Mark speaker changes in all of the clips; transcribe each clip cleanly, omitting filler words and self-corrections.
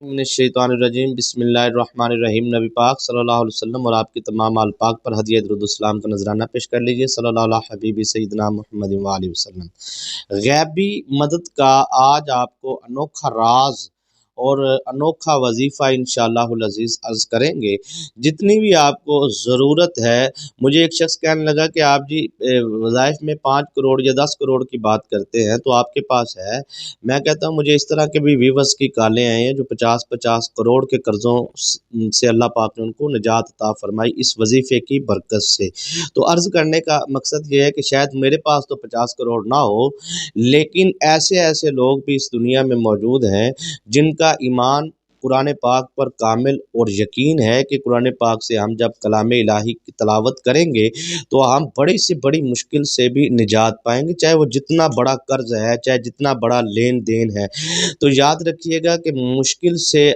Speaker 1: मिनश्शैतानिर्रजीम बिस्मिल्लाहिर्रहमानिर्रहीम। नबी पाक सल्लल्लाहु अलैहि वसल्लम और आपकी तमाम आल पाक पर हदिया दुरूद-ओ-सलाम का नजराना पेश कर लीजिए। सल्लल्लाहु अला हबीबी सय्यिदना मुहम्मद व आलिहि वसल्लम। गैबी मदद का आज आपको अनोखा राज और अनोखा वजीफ़ा इंशाअल्लाहुल अज़ीज़ अर्ज़ करेंगे। जितनी भी आपको ज़रूरत है, मुझे एक शख्स कहने लगा कि आप जी वज़ाइफ में 5 करोड़ या 10 करोड़ की बात करते हैं तो आपके पास है। मैं कहता हूँ मुझे इस तरह के भी व्यूअर्स की कॉलें आई हैं जो 50-50 करोड़ के कर्ज़ों से अल्लाह पाक ने उनको निजात अता फ़रमाई इस वजीफ़े की बरकत से। तो अर्ज़ करने का मकसद ये है कि शायद मेरे पास तो 50 करोड़ ना हो, लेकिन ऐसे लोग भी इस दुनिया में मौजूद हैं जिनका ईमान कुरान पाक पर कामिल और यकीन है कि कुरान पाक से हम जब कलाम इलाही की तिलावत करेंगे तो हम बड़ी से बड़ी मुश्किल से भी निजात पाएंगे, चाहे वो जितना बड़ा कर्ज है, चाहे जितना बड़ा लेन देन है। तो याद रखिएगा कि मुश्किल से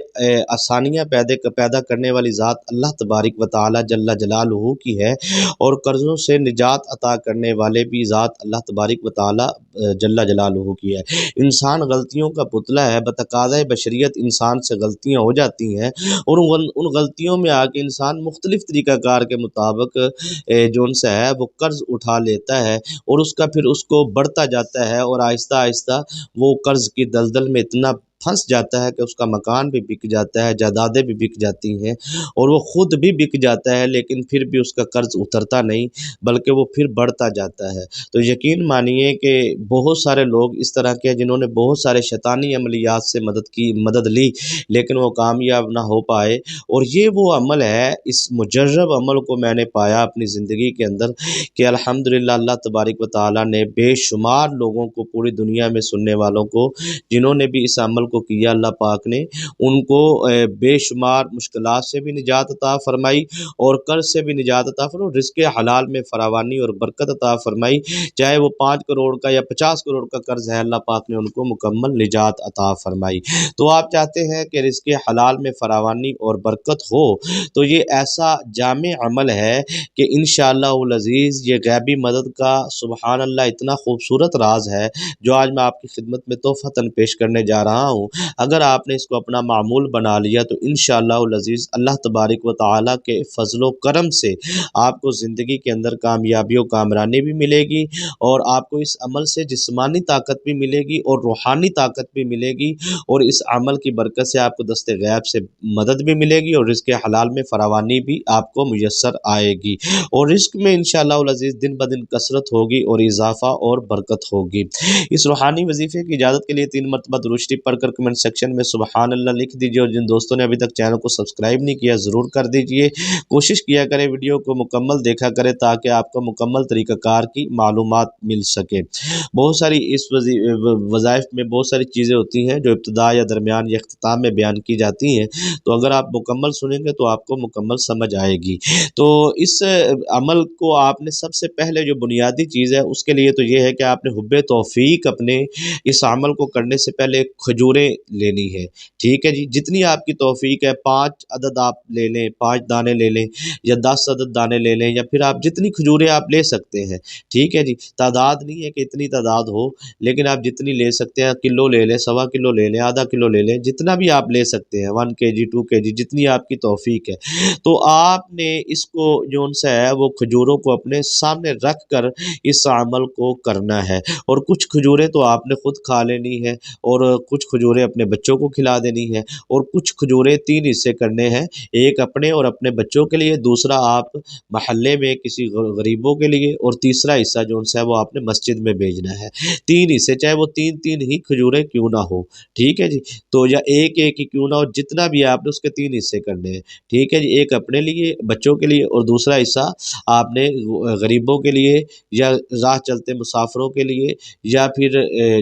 Speaker 1: आसानियाँ पैदा करने वाली ज़ात अल्लाह तबारिक व तआला जल्ला जलालुहू की है, और कर्ज़ों से निजात अता करने वाले भी ज़ात अल्लाह तबारिक व तआला जल्ला जलालुहू की है। इंसान गलतियों का पुतला है, बतकाज़ाए बशरियत इंसान से गलतियाँ हो जाती हैं और उन गलतियों में आके इंसान मुख्तलिफ़ तरीक़ाकार के मुताबिक जो उनसे है वो कर्ज़ उठा लेता है और उसका फिर उसको बढ़ता जाता है और आहिस्ता आहिस्ता वो कर्ज़ की दलदल में इतना फंस जाता है कि उसका मकान भी बिक जाता है, जायदादें भी बिक जाती हैं और वो ख़ुद भी बिक जाता है, लेकिन फिर भी उसका कर्ज़ उतरता नहीं बल्कि वो फिर बढ़ता जाता है। तो यकीन मानिए कि बहुत सारे लोग इस तरह के हैं जिन्होंने बहुत सारे शैतानी अमलियात से मदद ली, लेकिन वो कामयाब ना हो पाए। और ये वो अमल है, इस मुजर्रब अमल को मैंने पाया अपनी ज़िंदगी के अंदर कि अल्हम्दुलिल्लाह अल्लाह तबारिक व तआला ने बेशुमार लोगों को, पूरी दुनिया में सुनने वालों को, जिन्होंने भी इस अमल को किया, अल्लाह पाक ने उनको बेशुमार मुश्किलात से भी निजात अता फ़रमाई और कर्ज़ से भी निजात अता फ़रमाई, रिज़्क़ हलाल में फरावानी और बरकत अता फ़रमाई। चाहे वो 5 करोड़ का या 50 करोड़ का कर्ज़ है, अल्लाह पाक ने उनको मुकम्मल निजात अता फ़रमाई। तो आप चाहते हैं कि रिज़्क़ हलाल में फरावानी और बरकत हो, तो ये ऐसा जामे अमल है कि इंशाअल्लाहुल अज़ीज़ ये गैबी मदद का सुबहान अल्लाह इतना खूबसूरत राज है जो आज मैं आपकी खिदमत में तोहफ़तन पेश करने जा रहा हूँ। अगर आपने इसको अपना मामूल बना लिया तो इंशाअल्लाहुल अज़ीज़ अल्लाह तबारिक व तआला के फ़ज़्ल व करम से आपको ज़िंदगी के अंदर कामयाबी और कामरानी भी मिलेगी और आपको इस अमल से जिस्मानी ताकत भी मिलेगी और रूहानी ताकत भी मिलेगी, और इस अमल की बरकत से आपको दस्ते गैब से मदद भी मिलेगी और रिज़्क़ हलाल में फरावानी भी आपको मुयस्सर आएगी और रिज़्क़ में इंशाअल्लाहुल अज़ीज़ दिन ब दिन कसरत होगी और इजाफ़ा और बरकत होगी। इस रूहानी वजीफ़े की इजाज़त के लिए 3 मरतबा दुरूद शरीफ पढ़कर कमेंट सेक्शन में सुबहान अल्लाह लिख दीजिए, और जिन दोस्तों ने अभी तक चैनल को सब्सक्राइब नहीं किया ज़रूर कर दीजिए। कोशिश किया करें वीडियो को मुकम्मल देखा करें ताकि आपको मुकम्मल तरीक़ाकार की मालूमात मिल सके। बहुत सारी इस वज़ाइफ में बहुत सारी चीज़ें होती हैं जो इब्तिदा या दरमियान या इख्तिताम में बयान की जाती हैं, तो अगर आप मुकम्मल सुनेंगे तो आपको मुकम्मल समझ आएगी। तो इस अमल को आपने सबसे पहले जो बुनियादी चीज़ है उसके लिए तो ये है कि आपने हुब्बे तौफ़ीक अपने इस अमल को करने से पहले खजूरें लेनी है। ठीक है जी, जितनी आपकी तौफ़ीक है 5 अदद आप ले लें, 5 दाने ले लें या 10 अदद दाने ले लें, या फिर आप जितनी खजूरें आप ले सकते हैं। ठीक है जी, तादाद नहीं है कि इतनी तादाद हो, लेकिन आप जितनी ले सकते हैं, किलो ले लें, सवा किलो ले लें, आधा किलो ले लें, जितना भी आप ले सकते हैं, 1 केजी 2 केजी जितनी आपकी तौफ़ीक है। तो आपने इसको जो सा है वो खजूरों को अपने सामने रख कर इस अमल को करना है, और कुछ खजूरें तो आपने ख़ुद खा लेनी है और कुछ खजूरें अपने बच्चों को खिला देनी है, और कुछ खजूरें 3 हिस्से करने हैं, एक अपने और अपने बच्चों के लिए, दूसरा आप महल्ले में किसी गरीबों के लिए, और तीसरा हिस्सा जो सा है वो आपने मस्जिद में भेजना है। 3 हिस्से, चाहे वो 3-3 ही खजूरें क्यों ना हो। ठीक है जी, तो या एक-एक ही क्यों ना हो, जितना भी आपने उसके 3 हिस्से करने हैं। ठीक है जी, एक अपने लिए, बच्चों के लिए, और दूसरा हिस्सा आपने गरीबों के लिए या राह चलते मुसाफिरों के लिए, या फिर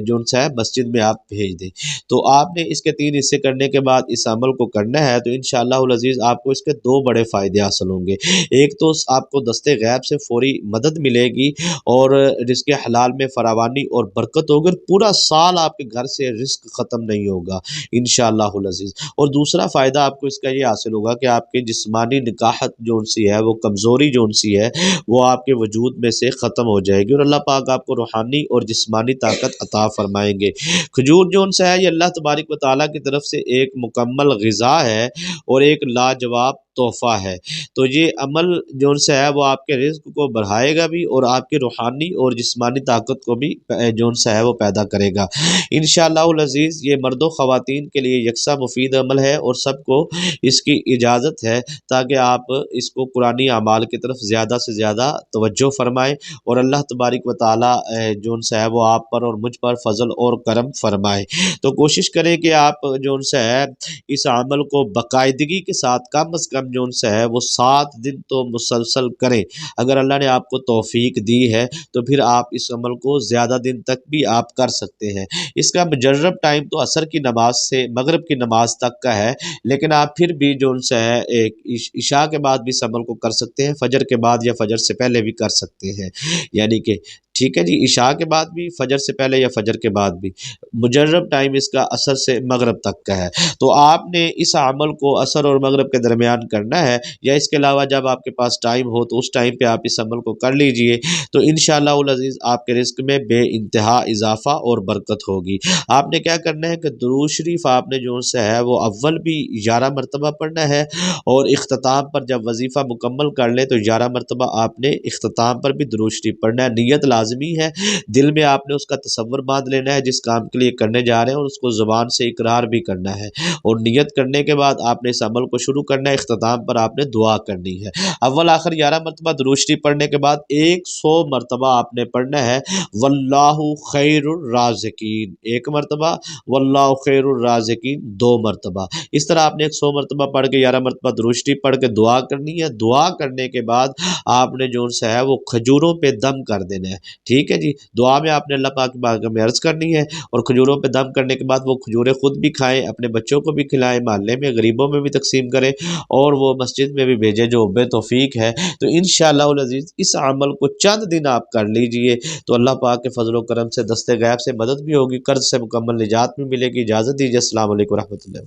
Speaker 1: जो सा है मस्जिद में आप भेज दें। तो आपने इसके 3 हिस्से करने के बाद इस अमल को करना है, तो इंशाअल्लाहुल अज़ीज़ आपको इसके 2 बड़े फ़ायदे हासिल होंगे। एक तो आपको दस्ते गैब से फ़ौरी मदद मिलेगी और रिज़्क़ हलाल में फरावानी और बरकत होगी, और पूरा साल आपके घर से रिज़्क़ ख़त्म नहीं होगा इंशाअल्लाहुल अज़ीज़। और दूसरा फ़ायदा आपको इसका ये हासिल होगा कि आपकी जिस्मानी निकाहत जो सी है, वो कमज़ोरी जो सी है वो आपके वजूद में से ख़त्म हो जाएगी, और अल्लाह पाक आपको रूहानी और जिस्मानी ताकत अता फ़रमाएंगे। खजूर जो सा है ये अल्लाह अल्लाह तबारक व तआला की तरफ से एक मुकम्मल ग़िज़ा है और एक लाजवाब तोहफ़ा है। तो ये अमल जो से है वो आपके रिज़्क़ को बढ़ाएगा भी और आपकी रूहानी और जिस्मानी ताकत को भी जो सा है वो पैदा करेगा। इंशाअल्लाहुल अज़ीज़ ये मर्दों ख़वातीन के लिए यकसा मुफ़ीद अमल है और सबको इसकी इजाज़त है, ताकि आप इसको कुरानी अमाल की तरफ ज़्यादा से ज़्यादा तवज्जो फ़रमाएँ और अल्लाह तबारक व तआला जो सा है वो आप पर और मुझ पर फ़ज़ल और करम फ़रमाए। तो कोशिश करें कि आप जो सा है इस अमल को बाकायदगी के साथ कम अज़ कम जो सा है वो 7 दिन तो मुसलसल करें। अगर अल्लाह ने आपको तौफ़ीक दी है तो फिर आप इस अमल को ज़्यादा दिन तक भी आप कर सकते हैं। इसका मुजर्रब टाइम तो असर की नमाज से मगरिब की नमाज तक का है, लेकिन आप फिर भी जो सा है एक इशा के बाद भी इस अमल को कर सकते हैं, फजर के बाद या फजर से पहले भी कर सकते हैं। यानी कि ठीक है जी, इशा के बाद भी, फजर से पहले या फजर के बाद भी। मुजर्रब टाइम इसका असर से मगरिब तक का है। तो आपने इस अमल को असर और मगरिब के दरमियान करना है, या इसके अलावा जब आपके पास टाइम हो तो उस टाइम पे आप इस अमल को कर लीजिए। तो इंशाअल्लाहुल अज़ीज़ आपके रिज़्क़ में बेइंतहा इज़ाफ़ा और बरकत होगी। आपने क्या करना है कि दुरूद शरीफ आपने जो सा है वो अव्वल भी 11 मरतबा पढ़ना है, और इख्तिताम पर जब वजीफ़ा मुकम्मल कर लें तो 11 मरतबा आपने इख्तिताम पर भी दुरूद शरीफ पढ़ना है। नियत लाज़मी है, दिल में आपने उसका तसव्वुर बांध लेना है जिस काम के लिए करने जा रहे हैं, और उसको ज़ुबान से इकरार भी करना है, और नियत करने के बाद आपने इस अमल को शुरू करना है। इख्तिताम पर आपने दुआ करनी है। अव्वल आखिर 11 मरतबा दुरूद शरीफ पढ़ने के बाद 100 मरतबा आपने पढ़ना है वल्लाहु खैरुर राज़िकीन 1 मरतबा, वल्लाहु खैरुर राज़िकीन 2 मरतबा। इस तरह आपने 100 मरतबा पढ़ के 11 मरतबा दुरूद शरीफ पढ़ के दुआ करनी है। दुआ करने के बाद आपने जो सा है वो खजूरों पे दम कर देना है। ठीक है जी, दुआ में आपने अल्लाह पाक की बारगाह में अर्ज़ करनी है, और खजूरों पे दम करने के बाद वो खजूरें खुद भी खाएं, अपने बच्चों को भी खिलाएं, मोहल्ले में गरीबों में भी तकसीम करें, और वो मस्जिद में भी भेजें जो बेतौफीक है। तो इंशाअल्लाहुल अज़ीज़ इस अमल को चंद दिन आप कर लीजिए तो अल्लाह पाक के फजल व करम से दस्ते गैब से मदद भी होगी, कर्ज से मुकम्मल निजात भी मिलेगी। इजाज़त दीजिए। अस्सलाम वालेकुम रहमतुल्लाह।